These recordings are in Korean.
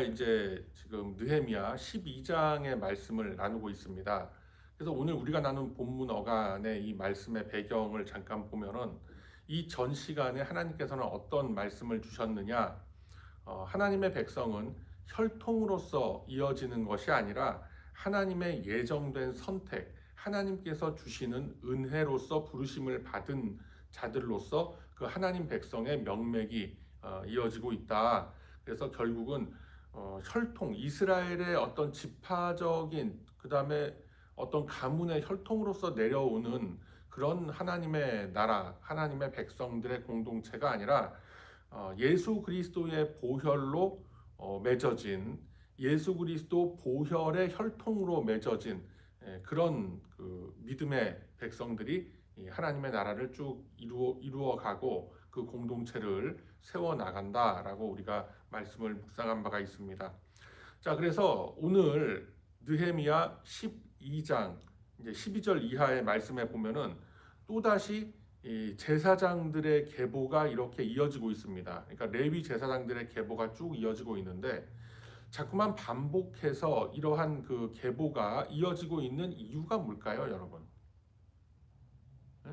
이제 지금 느헤미야 12장의 말씀을 나누고 있습니다. 그래서 오늘 우리가 나눈 본문 어간의 이 말씀의 배경을 잠깐 보면은 이 전 시간에 하나님께서는 어떤 말씀을 주셨느냐? 하나님의 백성은 혈통으로서 이어지는 것이 아니라 하나님의 예정된 선택, 하나님께서 주시는 은혜로서 부르심을 받은 자들로서 그 하나님 백성의 명맥이 이어지고 있다. 그래서 결국은 혈통, 이스라엘의 어떤 지파적인 그 다음에 어떤 가문의 혈통으로서 내려오는 그런 하나님의 나라, 하나님의 백성들의 공동체가 아니라 예수 그리스도의 보혈로 맺어진, 예수 그리스도 보혈의 혈통으로 맺어진 그런 그 믿음의 백성들이 이 하나님의 나라를 쭉 이루어가고 그 공동체를 세워 나간다라고 우리가 말씀을 묵상한 바가 있습니다. 자, 그래서 오늘 느헤미야 12장 이제 12절 이하의 말씀에 보면은 또다시 이 제사장들의 계보가 이렇게 이어지고 있습니다. 그러니까 레위 제사장들의 계보가 쭉 이어지고 있는데 자꾸만 반복해서 이러한 그 계보가 이어지고 있는 이유가 뭘까요, 여러분? 네?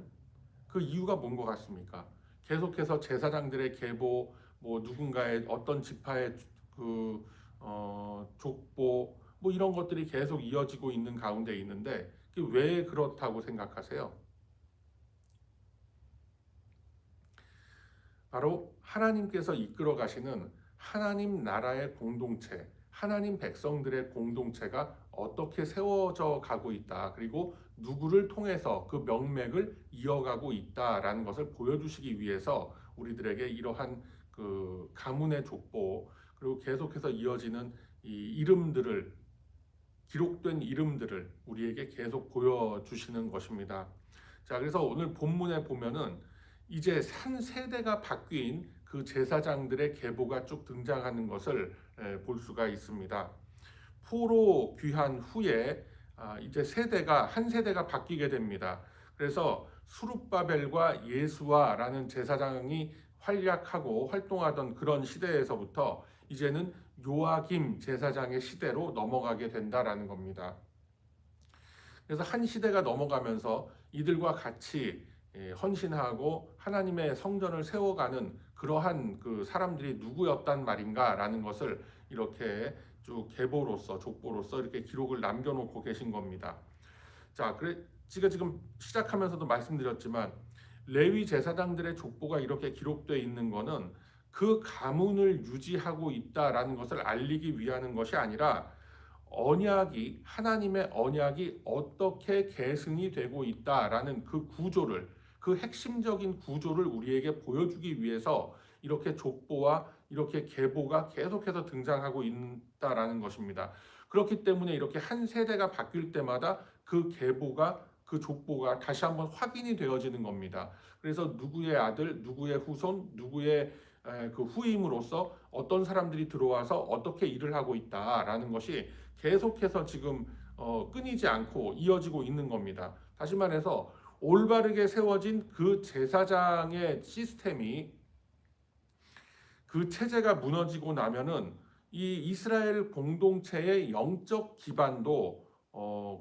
그 이유가 뭔 것 같습니까? 계속해서 제사장들의 계보, 뭐 누군가의 어떤 지파의 그 족보, 뭐 이런 것들이 계속 이어지고 있는 가운데 있는데 왜 그렇다고 생각하세요? 바로 하나님께서 이끌어 가시는 하나님 나라의 공동체, 하나님 백성들의 공동체가 어떻게 세워져 가고 있다. 그리고 누구를 통해서 그 명맥을 이어가고 있다라는 것을 보여주시기 위해서 우리들에게 이러한 그 가문의 족보 그리고 계속해서 이어지는 이 이름들을 기록된 이름들을 우리에게 계속 보여주시는 것입니다. 자, 그래서 오늘 본문에 보면은 이제 한 세대가 바뀐 그 제사장들의 계보가 쭉 등장하는 것을 볼 수가 있습니다. 포로 귀환 후에 이제 한 세대가 바뀌게 됩니다. 그래서 수룹바벨과 예수아라는 제사장이 활약하고 활동하던 그런 시대에서부터 이제는 요아김 제사장의 시대로 넘어가게 된다라는 겁니다. 그래서 한 시대가 넘어가면서 이들과 같이 헌신하고 하나님의 성전을 세워가는 그러한 그 사람들이 누구였단 말인가라는 것을 이렇게 쭉 계보로서 족보로서 이렇게 기록을 남겨놓고 계신 겁니다. 자, 그래 제가 지금 시작하면서도 말씀드렸지만 레위 제사장들의 족보가 이렇게 기록되어 있는 것은 그 가문을 유지하고 있다라는 것을 알리기 위한 것이 아니라 하나님의 언약이 어떻게 계승이 되고 있다라는 그 구조를, 그 핵심적인 구조를 우리에게 보여주기 위해서 이렇게 족보와 이렇게 계보가 계속해서 등장하고 있다라는 것입니다. 그렇기 때문에 이렇게 한 세대가 바뀔 때마다 그 계보가 그 족보가 다시 한번 확인이 되어지는 겁니다. 그래서 누구의 아들, 누구의 후손, 누구의 그 후임으로서 어떤 사람들이 들어와서 어떻게 일을 하고 있다라는 것이 계속해서 지금 끊이지 않고 이어지고 있는 겁니다. 다시 말해서 올바르게 세워진 그 제사장의 시스템이 그 체제가 무너지고 나면은 이 이스라엘 공동체의 영적 기반도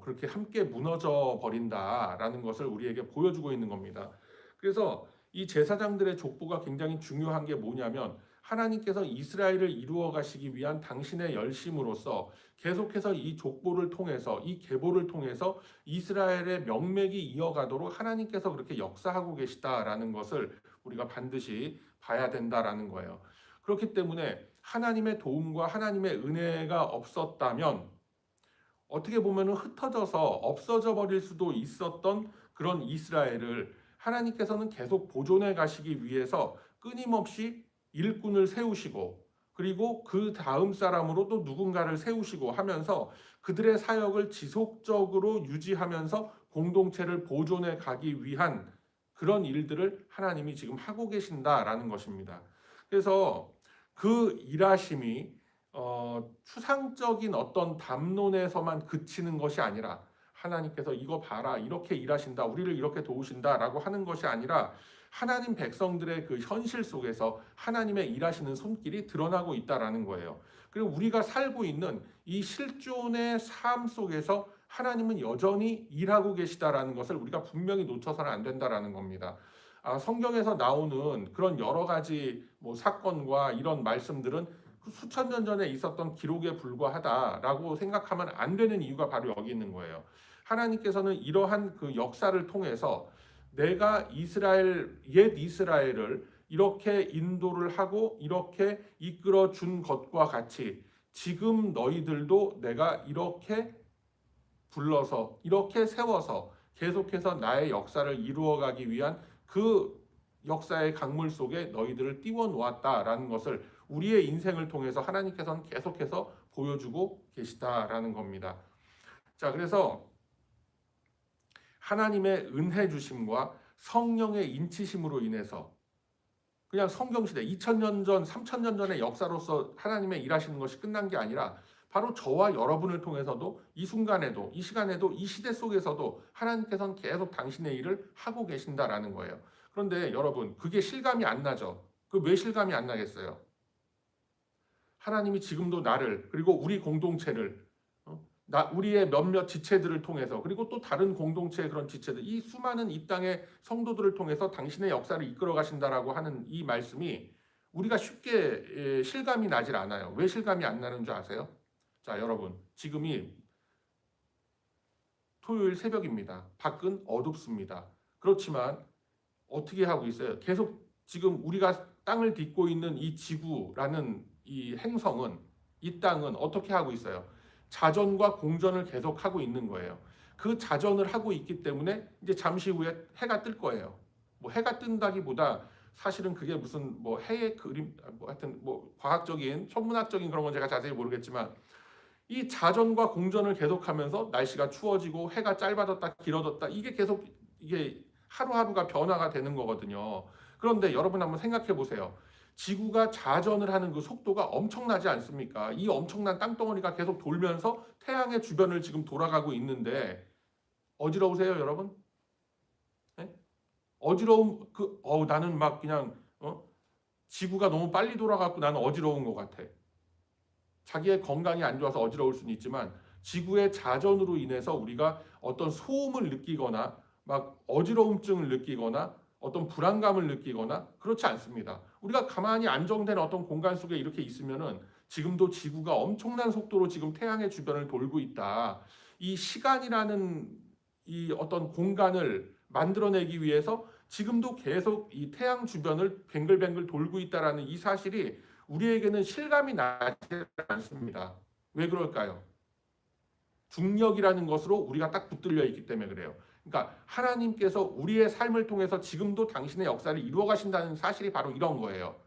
그렇게 함께 무너져 버린다라는 것을 우리에게 보여주고 있는 겁니다. 그래서 이 제사장들의 족보가 굉장히 중요한 게 뭐냐면 하나님께서 이스라엘을 이루어 가시기 위한 당신의 열심으로서 계속해서 이 족보를 통해서 이 계보를 통해서 이스라엘의 명맥이 이어가도록 하나님께서 그렇게 역사하고 계시다라는 것을 우리가 반드시 봐야 된다라는 거예요. 그렇기 때문에 하나님의 도움과 하나님의 은혜가 없었다면 어떻게 보면 흩어져서 없어져 버릴 수도 있었던 그런 이스라엘을 하나님께서는 계속 보존해 가시기 위해서 끊임없이 일꾼을 세우시고 그리고 그 다음 사람으로 또 누군가를 세우시고 하면서 그들의 사역을 지속적으로 유지하면서 공동체를 보존해 가기 위한 그런 일들을 하나님이 지금 하고 계신다라는 것입니다. 그래서 그 일하심이 추상적인 어떤 담론에서만 그치는 것이 아니라 하나님께서 이거 봐라 이렇게 일하신다 우리를 이렇게 도우신다라고 하는 것이 아니라 하나님 백성들의 그 현실 속에서 하나님의 일하시는 손길이 드러나고 있다라는 거예요. 그리고 우리가 살고 있는 이 실존의 삶 속에서 하나님은 여전히 일하고 계시다라는 것을 우리가 분명히 놓쳐서는 안 된다라는 겁니다. 성경에서 나오는 그런 여러 가지 사건과 이런 말씀들은 수천 년 전에 있었던 기록에 불과하다라고 생각하면 안 되는 이유가 바로 여기 있는 거예요. 하나님께서는 이러한 그 역사를 통해서 내가 옛 이스라엘을 이렇게 인도를 하고 이렇게 이끌어 준 것과 같이 지금 너희들도 내가 이렇게 불러서 이렇게 세워서 계속해서 나의 역사를 이루어가기 위한 그 역사의 강물 속에 너희들을 띄워 놓았다라는 것을 우리의 인생을 통해서 하나님께서는 계속해서 보여주고 계시다라는 겁니다. 자, 그래서 하나님의 은혜 주심과 성령의 인치심으로 인해서 그냥 성경시대 2000년 전, 3000년 전의 역사로서 하나님의 일하시는 것이 끝난 게 아니라 바로 저와 여러분을 통해서도 이 순간에도, 이 시간에도, 이 시대 속에서도 하나님께서는 계속 당신의 일을 하고 계신다라는 거예요. 그런데 여러분, 그게 실감이 안 나죠? 그 왜 실감이 안 나겠어요? 하나님이 지금도 나를, 그리고 우리 공동체를, 우리의 몇몇 지체들을 통해서, 그리고 또 다른 공동체의 그런 지체들, 이 수많은 이 땅의 성도들을 통해서 당신의 역사를 이끌어 가신다라고 하는 이 말씀이 우리가 쉽게 실감이 나질 않아요. 왜 실감이 안 나는 줄 아세요? 자, 여러분, 지금이 토요일 새벽입니다. 밖은 어둡습니다. 그렇지만 어떻게 하고 있어요? 계속 지금 우리가 땅을 딛고 있는 이 지구라는 이 행성은, 이 땅은 어떻게 하고 있어요? 자전과 공전을 계속 하고 있는 거예요. 그 자전을 하고 있기 때문에 이제 잠시 후에 해가 뜰 거예요. 해가 뜬다기보다 사실은 그게 무슨 해의 그림, 하여튼 과학적인, 천문학적인 그런 건 제가 자세히 모르겠지만 이 자전과 공전을 계속하면서 날씨가 추워지고 해가 짧아졌다 길어졌다 이게 계속 이게 하루하루가 변화가 되는 거거든요. 그런데 여러분 한번 생각해 보세요. 지구가 자전을 하는 그 속도가 엄청나지 않습니까? 이 엄청난 땅덩어리가 계속 돌면서 태양의 주변을 지금 돌아가고 있는데 어지러우세요, 여러분? 네? 나는 막 그냥 지구가 너무 빨리 돌아가고 나는 어지러운 것 같아. 자기의 건강이 안 좋아서 어지러울 수는 있지만 지구의 자전으로 인해서 우리가 어떤 소음을 느끼거나 막 어지러움증을 느끼거나 어떤 불안감을 느끼거나 그렇지 않습니다. 우리가 가만히 안정된 어떤 공간 속에 이렇게 있으면은 지금도 지구가 엄청난 속도로 지금 태양의 주변을 돌고 있다. 이 시간이라는 이 어떤 공간을 만들어내기 위해서 지금도 계속 이 태양 주변을 뱅글뱅글 돌고 있다라는 이 사실이 우리에게는 실감이 나지 않습니다. 왜 그럴까요? 중력이라는 것으로 우리가 딱 붙들려 있기 때문에 그래요. 그러니까 하나님께서 우리의 삶을 통해서 지금도 당신의 역사를 이루어 가신다는 사실이 바로 이런 거예요.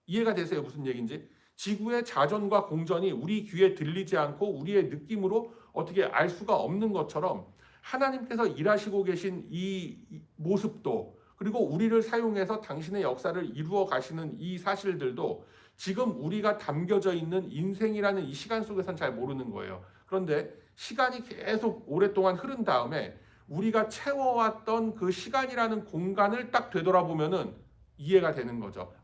이해가 되세요? 무슨 얘기인지? 지구의 자전과 공전이 우리 귀에 들리지 않고 우리의 느낌으로 어떻게 알 수가 없는 것처럼 하나님께서 일하시고 계신 이 모습도 그리고 우리를 사용해서 당신의 역사를 이루어 가시는 이 사실들도 지금 우리가 담겨져 있는 인생이라는 이 시간 속에선 잘 모르는 거예요. 그런데 시간이 계속 오랫동안 흐른 다음에 우리가 채워왔던 그 시간이라는 공간을 딱 되돌아보면은 이해가 되는 거죠.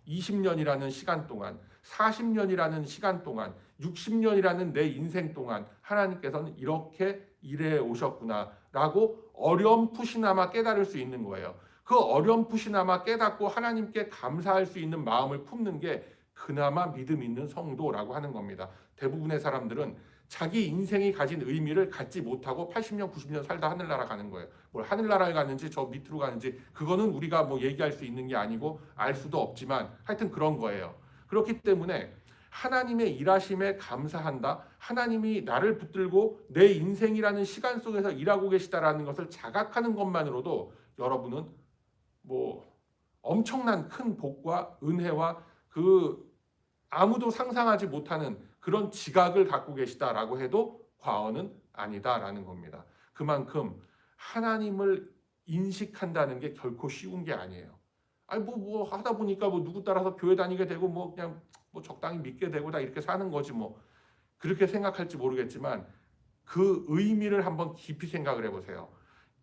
20년이라는 시간 동안, 40년이라는 시간 동안, 60년이라는 내 인생 동안 하나님께서는 이렇게 일해 오셨구나라고 어렴풋이나마 깨달을 수 있는 거예요. 그 어렴풋이나마 깨닫고 하나님께 감사할 수 있는 마음을 품는 게 그나마 믿음 있는 성도라고 하는 겁니다. 대부분의 사람들은 자기 인생이 가진 의미를 갖지 못하고 80년, 90년 살다 하늘나라 가는 거예요. 뭘 하늘나라에 가는지 저 밑으로 가는지 그거는 우리가 얘기할 수 있는 게 아니고 알 수도 없지만 하여튼 그런 거예요. 그렇기 때문에 하나님의 일하심에 감사한다. 하나님이 나를 붙들고 내 인생이라는 시간 속에서 일하고 계시다라는 것을 자각하는 것만으로도 여러분은 엄청난 큰 복과 은혜와 그 아무도 상상하지 못하는 그런 지각을 갖고 계시다라고 해도 과언은 아니다라는 겁니다. 그만큼 하나님을 인식한다는 게 결코 쉬운 게 아니에요. 하다 보니까 누구 따라서 교회 다니게 되고 그냥 적당히 믿게 되고 다 이렇게 사는 거지 그렇게 생각할지 모르겠지만 그 의미를 한번 깊이 생각을 해보세요.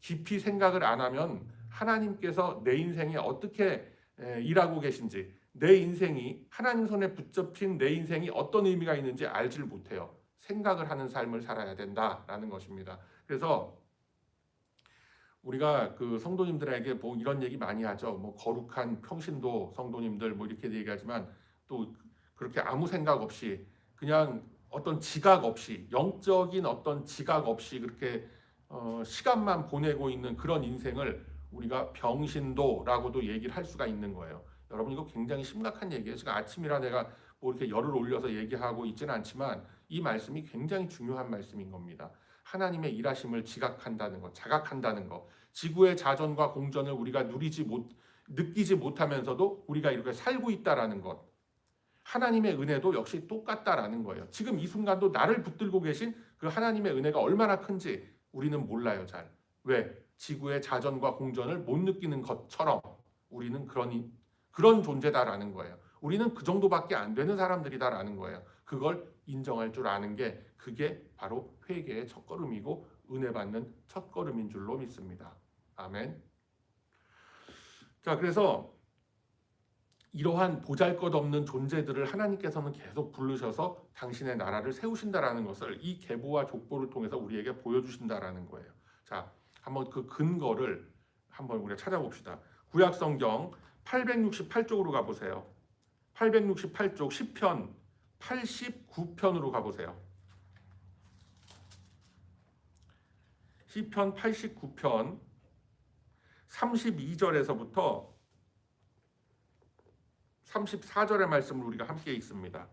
깊이 생각을 안 하면 하나님께서 내 인생에 어떻게 일하고 계신지, 내 인생이 하나님 손에 붙잡힌 내 인생이 어떤 의미가 있는지 알지를 못해요. 생각을 하는 삶을 살아야 된다라는 것입니다. 그래서 우리가 그 성도님들에게 뭐 이런 얘기 많이 하죠. 뭐 거룩한 평신도 성도님들 뭐 이렇게 얘기하지만 또 그렇게 아무 생각 없이 그냥 어떤 지각 없이 영적인 어떤 지각 없이 그렇게 시간만 보내고 있는 그런 인생을 우리가 병신도라고도 얘기를 할 수가 있는 거예요. 여러분 이거 굉장히 심각한 얘기예요. 지금 아침이라 내가 뭐 이렇게 열을 올려서 얘기하고 있지는 않지만 이 말씀이 굉장히 중요한 말씀인 겁니다. 하나님의 일하심을 지각한다는 것, 자각한다는 것, 지구의 자전과 공전을 우리가 느끼지 못하면서도 우리가 이렇게 살고 있다라는 것, 하나님의 은혜도 역시 똑같다라는 거예요. 지금 이 순간도 나를 붙들고 계신 그 하나님의 은혜가 얼마나 큰지 우리는 몰라요, 잘. 왜? 지구의 자전과 공전을 못 느끼는 것처럼 우리는 그런 존재다라는 거예요. 우리는 그 정도밖에 안 되는 사람들이다라는 거예요. 그걸 인정할 줄 아는 게 그게 바로 회개의 첫걸음이고 은혜 받는 첫걸음인 줄로 믿습니다. 아멘. 자, 그래서 이러한 보잘것없는 존재들을 하나님께서는 계속 부르셔서 당신의 나라를 세우신다라는 것을 이 계보와 족보를 통해서 우리에게 보여주신다라는 거예요. 자, 한번 그 근거를 한번 우리가 찾아봅시다. 구약성경 868쪽으로 가보세요. 868쪽 10편 89편으로 가보세요. 시편 89편 32절에서부터 34절의 말씀을 우리가 함께 읽습니다.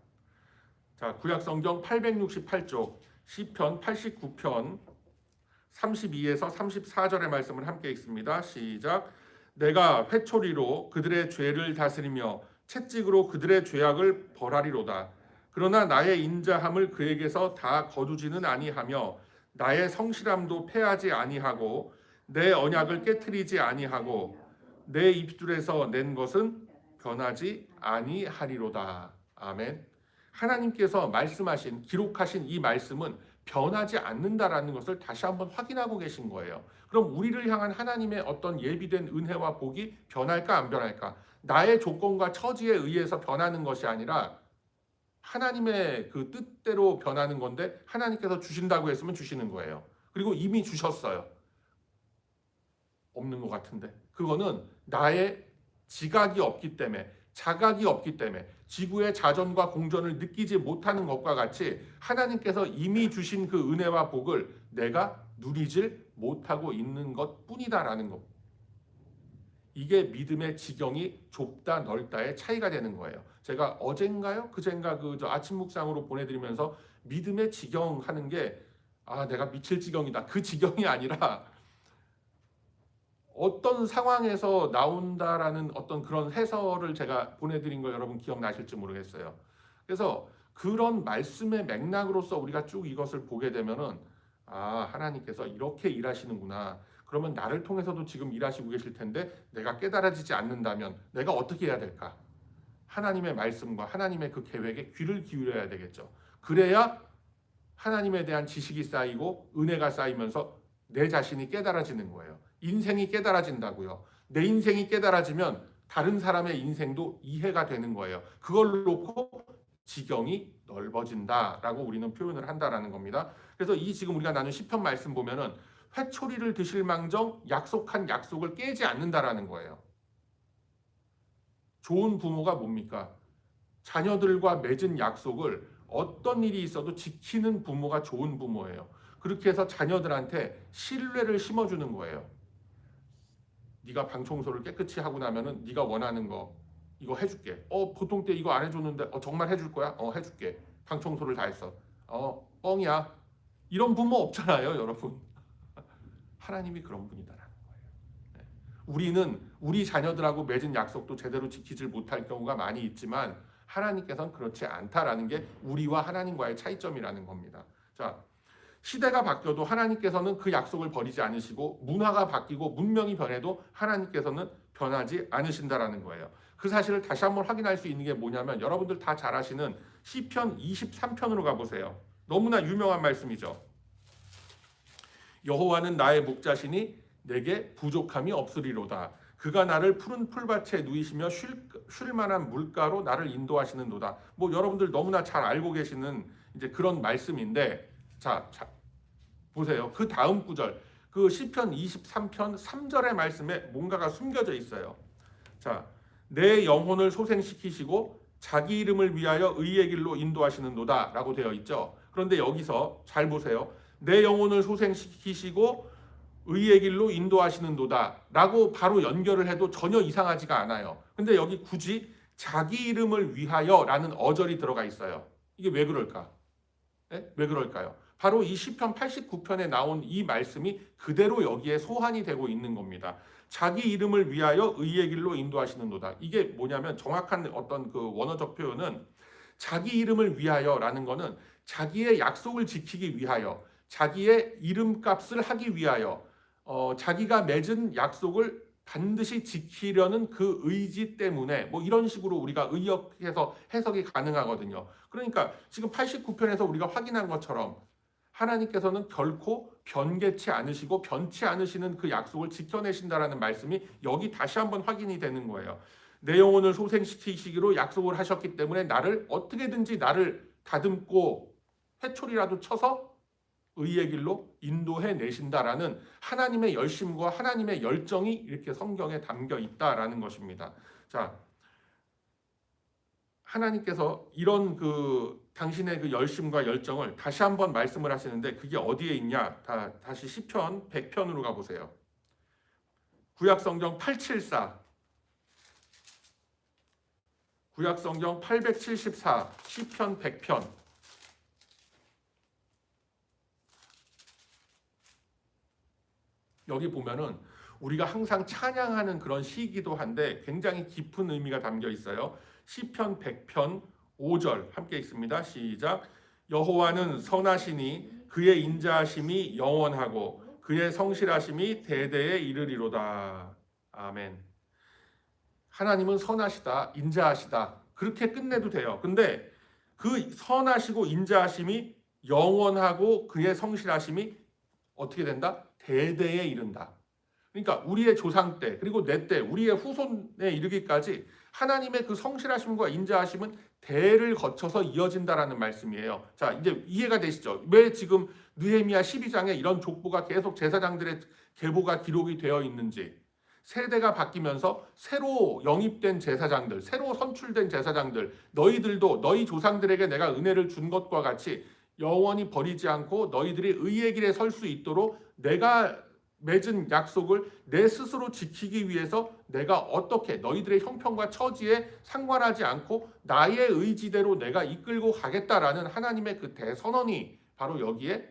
자, 구약성경 868쪽 시편 89편 32에서 34절의 말씀을 함께 읽습니다. 시작. 내가 회초리로 그들의 죄를 다스리며 채찍으로 그들의 죄악을 벌하리로다. 그러나 나의 인자함을 그에게서 다 거두지는 아니하며 나의 성실함도 패하지 아니하고 내 언약을 깨트리지 아니하고 내 입술에서 낸 것은 변하지 아니하리로다. 아멘. 하나님께서 말씀하신 기록하신 이 말씀은 변하지 않는다라는 것을 다시 한번 확인하고 계신 거예요. 그럼 우리를 향한 하나님의 어떤 예비된 은혜와 복이 변할까 안 변할까? 나의 조건과 처지에 의해서 변하는 것이 아니라 하나님의 그 뜻대로 변하는 건데 하나님께서 주신다고 했으면 주시는 거예요. 그리고 이미 주셨어요. 없는 것 같은데. 그거는 나의 지각이 없기 때문에, 자각이 없기 때문에, 지구의 자전과 공전을 느끼지 못하는 것과 같이 하나님께서 이미 주신 그 은혜와 복을 내가 누리질 못하고 있는 것뿐이다라는 것. 이게 믿음의 지경이 좁다 넓다의 차이가 되는 거예요. 제가 어젠가요? 그젠가 저 아침 묵상으로 보내드리면서 믿음의 지경 하는 게 내가 미칠 지경이다. 그 지경이 아니라 어떤 상황에서 나온다라는 어떤 그런 해설을 제가 보내드린 거 여러분 기억나실지 모르겠어요. 그래서 그런 말씀의 맥락으로서 우리가 쭉 이것을 보게 되면은 하나님께서 이렇게 일하시는구나. 그러면 나를 통해서도 지금 일하시고 계실 텐데 내가 깨달아지지 않는다면 내가 어떻게 해야 될까? 하나님의 말씀과 하나님의 그 계획에 귀를 기울여야 되겠죠. 그래야 하나님에 대한 지식이 쌓이고 은혜가 쌓이면서 내 자신이 깨달아지는 거예요. 인생이 깨달아진다고요. 내 인생이 깨달아지면 다른 사람의 인생도 이해가 되는 거예요. 그걸 놓고 지경이 넓어진다라고 우리는 표현을 한다라는 겁니다. 그래서 이 지금 우리가 나눈 시편 말씀 보면은 회초리를 드실 망정 약속한 약속을 깨지 않는다라는 거예요. 좋은 부모가 뭡니까? 자녀들과 맺은 약속을 어떤 일이 있어도 지키는 부모가 좋은 부모예요. 그렇게 해서 자녀들한테 신뢰를 심어주는 거예요. 네가 방 청소를 깨끗이 하고 나면은 네가 원하는 거 이거 해줄게. 보통 때 이거 안 해줬는데 정말 해줄 거야? 해줄게. 방 청소를 다 했어. 뻥이야. 이런 부모 없잖아요, 여러분. 하나님이 그런 분이다라는 거예요. 우리는 우리 자녀들하고 맺은 약속도 제대로 지키질 못할 경우가 많이 있지만 하나님께서는 그렇지 않다라는 게 우리와 하나님과의 차이점이라는 겁니다. 자, 시대가 바뀌어도 하나님께서는 그 약속을 버리지 않으시고 문화가 바뀌고 문명이 변해도 하나님께서는 변하지 않으신다라는 거예요. 그 사실을 다시 한번 확인할 수 있는 게 뭐냐면 여러분들 다 잘 아시는 시편 23편으로 가보세요. 너무나 유명한 말씀이죠. 여호와는 나의 목자시니 내게 부족함이 없으리로다. 그가 나를 푸른 풀밭에 누이시며 쉴 만한 물가로 나를 인도하시는도다. 뭐 여러분들 너무나 잘 알고 계시는 이제 그런 말씀인데, 자 보세요. 그 다음 구절, 그 시편 23편 3절의 말씀에 뭔가가 숨겨져 있어요. 자, 내 영혼을 소생시키시고 자기 이름을 위하여 의의 길로 인도하시는도다 라고 되어 있죠. 그런데 여기서 잘 보세요. 내 영혼을 소생시키시고 의의 길로 인도하시는도다 라고 바로 연결을 해도 전혀 이상하지가 않아요. 근데 여기 굳이 자기 이름을 위하여 라는 어절이 들어가 있어요. 이게 왜 그럴까? 네? 왜 그럴까요? 바로 이 시편 89편에 나온 이 말씀이 그대로 여기에 소환이 되고 있는 겁니다. 자기 이름을 위하여 의의 길로 인도하시는도다. 이게 뭐냐면 정확한 어떤 그 원어적 표현은 자기 이름을 위하여라는 거는 자기의 약속을 지키기 위하여, 자기의 이름값을 하기 위하여, 자기가 맺은 약속을 반드시 지키려는 그 의지 때문에 뭐 이런 식으로 우리가 의역해서 해석이 가능하거든요. 그러니까 지금 89편에서 우리가 확인한 것처럼 하나님께서는 결코 변개치 않으시고 변치 않으시는 그 약속을 지켜내신다라는 말씀이 여기 다시 한번 확인이 되는 거예요. 내 영혼을 소생시키시기로 약속을 하셨기 때문에 나를 어떻게든지 나를 다듬고 회초리라도 쳐서 의의 길로 인도해 내신다라는 하나님의 열심과 하나님의 열정이 이렇게 성경에 담겨 있다라는 것입니다. 자, 하나님께서 이런 그 당신의 그 열심과 열정을 다시 한번 말씀을 하시는데 그게 어디에 있냐? 다시 시편 100편으로 가보세요. 구약성경 874, 구약성경 874, 시편 100편. 여기 보면은 우리가 항상 찬양하는 그런 시이기도 한데 굉장히 깊은 의미가 담겨 있어요. 시편 100편 5절 함께 읽습니다. 시작. 여호와는 선하시니 그의 인자하심이 영원하고 그의 성실하심이 대대에 이르리로다. 아멘. 하나님은 선하시다, 인자하시다. 그렇게 끝내도 돼요. 근데 그 선하시고 인자하심이 영원하고 그의 성실하심이 어떻게 된다? 대대에 이른다. 그러니까 우리의 조상 때 그리고 내 때 우리의 후손에 이르기까지 하나님의 그 성실하심과 인자하심은 대를 거쳐서 이어진다라는 말씀이에요. 자, 이제 이해가 되시죠? 왜 지금 느헤미야 12장에 이런 족보가 계속 제사장들의 계보가 기록이 되어 있는지. 세대가 바뀌면서 새로 영입된 제사장들, 새로 선출된 제사장들, 너희들도 너희 조상들에게 내가 은혜를 준 것과 같이 영원히 버리지 않고 너희들이 의의 길에 설 수 있도록 내가 맺은 약속을 내 스스로 지키기 위해서 내가 어떻게 너희들의 형편과 처지에 상관하지 않고 나의 의지대로 내가 이끌고 가겠다라는 하나님의 그 대선언이 바로 여기에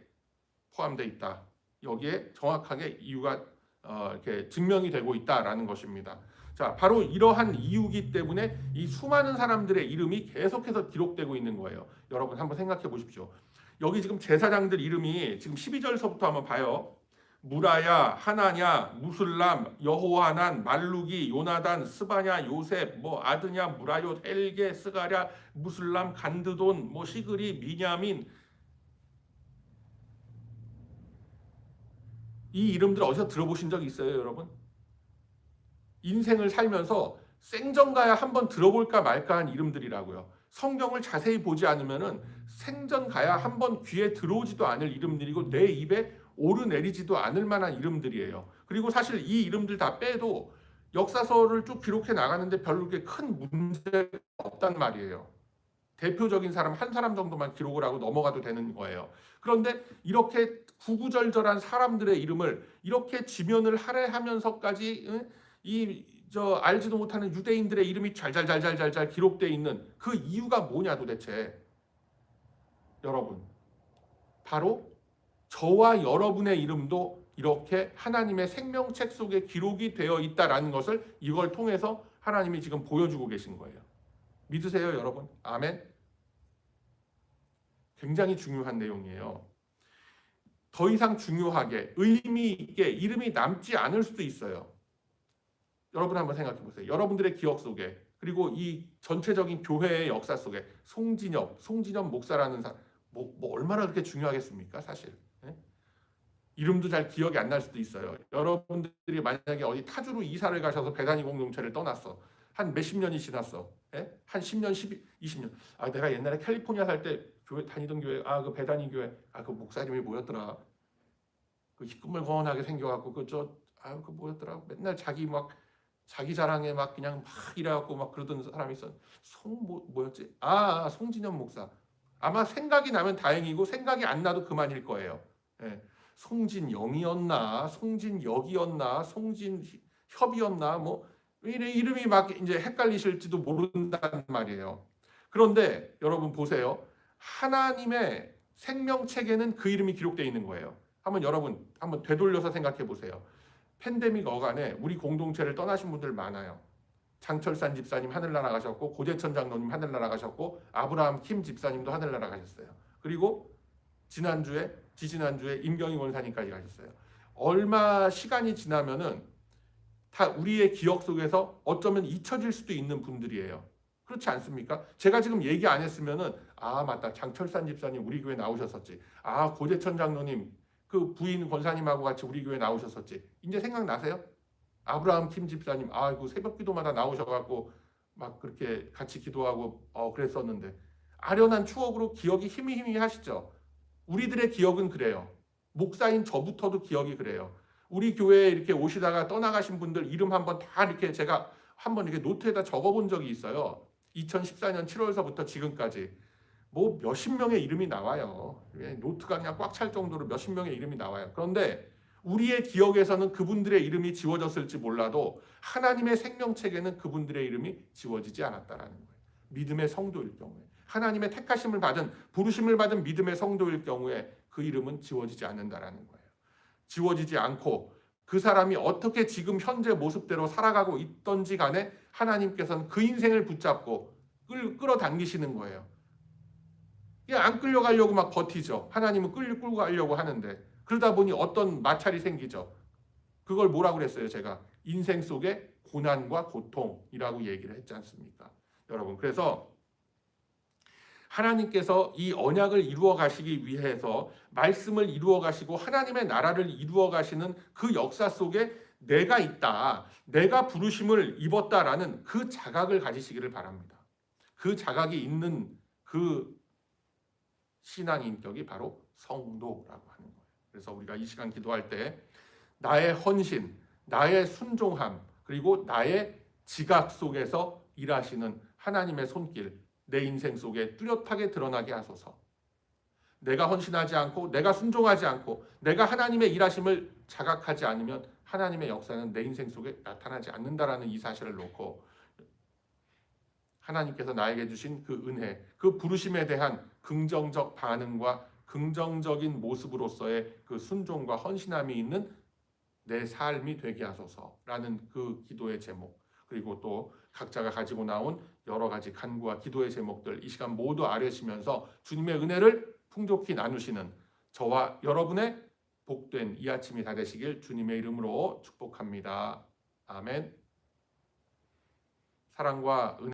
포함되어 있다. 여기에 정확하게 이유가 이렇게 증명이 되고 있다라는 것입니다. 자, 바로 이러한 이유기 때문에 이 수많은 사람들의 이름이 계속해서 기록되고 있는 거예요. 여러분 한번 생각해 보십시오. 여기 지금 제사장들 이름이 지금 12절서부터 한번 봐요. 무라야, 하나냐, 무술람, 여호하난, 말루기, 요나단, 스바냐, 요셉, 뭐 아드냐, 무라요, 헬게, 스가랴, 무술람, 간드돈, 뭐 시그리, 미냐민. 이 이름들 어디서 들어보신 적 있어요, 여러분? 인생을 살면서 생전가야 한번 들어볼까 말까 한 이름들이라고요. 성경을 자세히 보지 않으면은 생전 가야 한번 귀에 들어오지도 않을 이름들이고 내 입에 오르내리지도 않을 만한 이름들이에요. 그리고 사실 이 이름들 다 빼도 역사서를 쭉 기록해 나가는데 별로 그렇게 큰 문제가 없단 말이에요. 대표적인 사람 한 사람 정도만 기록을 하고 넘어가도 되는 거예요. 그런데 이렇게 구구절절한 사람들의 이름을 이렇게 지면을 할애하면서까지 알지도 못하는 유대인들의 이름이 잘잘잘잘잘 기록되어 있는 그 이유가 뭐냐 도대체. 여러분, 바로 저와 여러분의 이름도 이렇게 하나님의 생명책 속에 기록이 되어 있다라는 것을 이걸 통해서 하나님이 지금 보여주고 계신 거예요. 믿으세요, 여러분? 아멘. 굉장히 중요한 내용이에요. 더 이상 중요하게 의미 있게 이름이 남지 않을 수도 있어요. 여러분 한번 생각해 보세요. 여러분들의 기억 속에 그리고 이 전체적인 교회의 역사 속에 송진엽 목사라는 사람 뭐 얼마나 그렇게 중요하겠습니까? 사실 이름도 잘 기억이 안 날 수도 있어요. 여러분들이 만약에 어디 타주로 이사를 가셔서 배단위 공동체를 떠났어. 한 몇십 년이 지났어. 예? 한 10년, 12, 20년. 아, 내가 옛날에 캘리포니아 살 때 교회 다니던 교회, 아, 그 배단위 교회, 아, 그 목사 이름이 뭐였더라? 그 희끄물건하게 생겨갖고 그 뭐였더라? 맨날 자기 자랑에 막 그냥 막 이래갖고 막 그러던 사람이 있어. 뭐였지? 송진현 목사. 아마 생각이 나면 다행이고 생각이 안 나도 그만일 거예요. 예. 송진영이었나, 송진역이었나, 송진협이었나, 뭐 이름이 막 이제 헷갈리실지도 모른단 말이에요. 그런데 여러분 보세요. 하나님의 생명책에는 그 이름이 기록되어 있는 거예요. 여러분 한번 되돌려서 생각해 보세요. 팬데믹 어간에 우리 공동체를 떠나신 분들 많아요. 장철산 집사님 하늘나라 가셨고, 고재천 장로님 하늘나라 가셨고, 아브라함 킴 집사님도 하늘나라 가셨어요. 그리고 지지난주에 임경희 원사님까지 가셨어요. 얼마 시간이 지나면은 다 우리의 기억 속에서 어쩌면 잊혀질 수도 있는 분들이에요. 그렇지 않습니까? 제가 지금 얘기 안 했으면은 맞다, 장철산 집사님 우리 교회 나오셨었지. 고재천 장로님 그 부인 권사님하고 같이 우리 교회 나오셨었지. 이제 생각나세요? 아브라함 킴 집사님 그 새벽 기도마다 나오셔갖고 막 그렇게 같이 기도하고 그랬었는데, 아련한 추억으로 기억이 희미희미 하시죠. 우리들의 기억은 그래요. 목사인 저부터도 기억이 그래요. 우리 교회에 이렇게 오시다가 떠나가신 분들 이름 한번 다 이렇게 제가 한번 이렇게 노트에다 적어본 적이 있어요. 2014년 7월서부터 지금까지 뭐 몇십 명의 이름이 나와요. 노트가 그냥 꽉 찰 정도로 몇십 명의 이름이 나와요. 그런데 우리의 기억에서는 그분들의 이름이 지워졌을지 몰라도 하나님의 생명책에는 그분들의 이름이 지워지지 않았다라는 거예요. 믿음의 성도일 경우에, 하나님의 택하심을 받은, 부르심을 받은 믿음의 성도일 경우에 그 이름은 지워지지 않는다라는 거예요. 지워지지 않고 그 사람이 어떻게 지금 현재 모습대로 살아가고 있던지 간에 하나님께서는 그 인생을 붙잡고 끌어당기시는 거예요. 그냥 안 끌려가려고 막 버티죠. 하나님은 끌고 가려고 하는데 그러다 보니 어떤 마찰이 생기죠. 그걸 뭐라고 그랬어요? 제가 인생 속의 고난과 고통이라고 얘기를 했지 않습니까? 여러분, 그래서 하나님께서 이 언약을 이루어 가시기 위해서 말씀을 이루어 가시고 하나님의 나라를 이루어 가시는 그 역사 속에 내가 있다, 내가 부르심을 입었다라는 그 자각을 가지시기를 바랍니다. 그 자각이 있는 그 신앙 인격이 바로 성도라고 하는 거예요. 그래서 우리가 이 시간 기도할 때 나의 헌신, 나의 순종함, 그리고 나의 지각 속에서 일하시는 하나님의 손길, 내 인생 속에 뚜렷하게 드러나게 하소서. 내가 헌신하지 않고, 내가 순종하지 않고, 내가 하나님의 일하심을 자각하지 않으면 하나님의 역사는 내 인생 속에 나타나지 않는다라는 이 사실을 놓고, 하나님께서 나에게 주신 그 은혜, 그 부르심에 대한 긍정적 반응과 긍정적인 모습으로서의 그 순종과 헌신함이 있는 내 삶이 되게 하소서라는 그 기도의 제목, 그리고 또 각자가 가지고 나온 여러 가지 간구와 기도의 제목들 이 시간 모두 아뢰시면서 주님의 은혜를 풍족히 나누시는 저와 여러분의 복된 이 아침이 다 되시길 주님의 이름으로 축복합니다. 아멘. 사랑과 은혜